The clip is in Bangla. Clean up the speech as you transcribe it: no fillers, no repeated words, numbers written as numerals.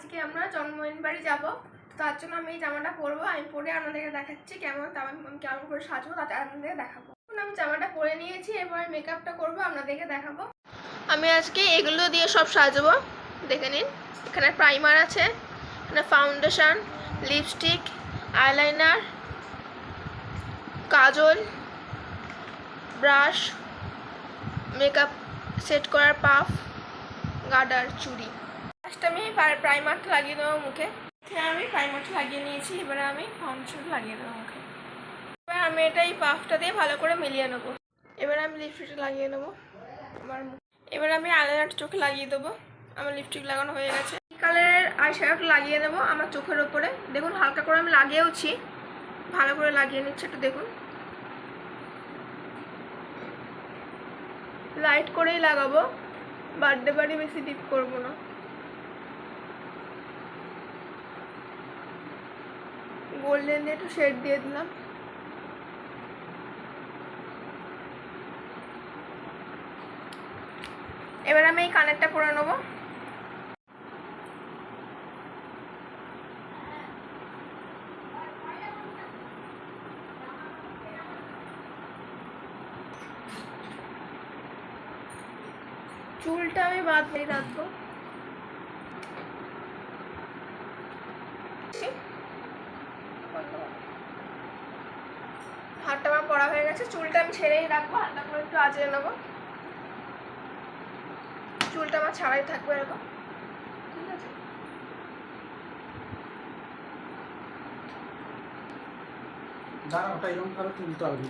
আজকে আমরা জন্মদিন বাড়ি যাব, তার জন্য আমি এই জামাটা পরবো। আমি পরে আপনাদেরকে দেখাচ্ছি কেমন কেমন করে সাজবো, তাতে আপনাদেরকে দেখাবো। আমি জামাটা পরে নিয়েছি, এরপরে মেকআপটা করবো, আপনাদেরকে দেখাবো। আমি আজকে এগুলো দিয়ে সব সাজবো, দেখে নিন। এখানে প্রাইমার আছে, এখানে ফাউন্ডেশন, লিপস্টিক, আইলাইনার, কাজল, ব্রাশ, মেকআপ সেট করার পাফ, গার্ডার, চুড়ি। ফার্স্ট আমি প্রাইমারটা লাগিয়ে দেবো মুখে। আমি প্রাইমারটা লাগিয়ে নিয়েছি, এবারে আমি ফাউন্ডেশনটা লাগিয়ে দেবো মুখে। এবার আমি এটা এই পাফটা দিয়ে ভালো করে মিলিয়ে নেবো। এবার আমি লিপস্টিকটা লাগিয়ে নেবো আমার মুখ। এবার আমি আইলাইনারটা চোখে লাগিয়ে দেবো। আমার লিপস্টিক লাগানো হয়ে গেছে। এই কালারের আইশ্যাডোটা লাগিয়ে দেবো আমার চোখের ওপরে। দেখুন হালকা করে আমি লাগিয়েওছি, ভালো করে লাগিয়ে নিচ্ছি, একটু দেখুন। লাইট করেই লাগাবো, বার্থডে বাড়ি বেশি ডিপ করবো না। গোল্ডেন দিয়ে একটু শেড দিয়ে দিলাম। এবার আমি এই কানেরটা পরে নেবো। চুলটা আমি বাদ দিয়ে রাখবো। হাতটা আমার পড়া হয়ে গেছে, চুলটা আমি ছেড়েই রাখবো, হাতটা করে একটু আঁচড়ে নেবো। চুলটা আমার ছাড়াই থাকবে এরকম, ঠিক আছে। দাঁড়া, ওটা এরকম করে তুলতে হবে।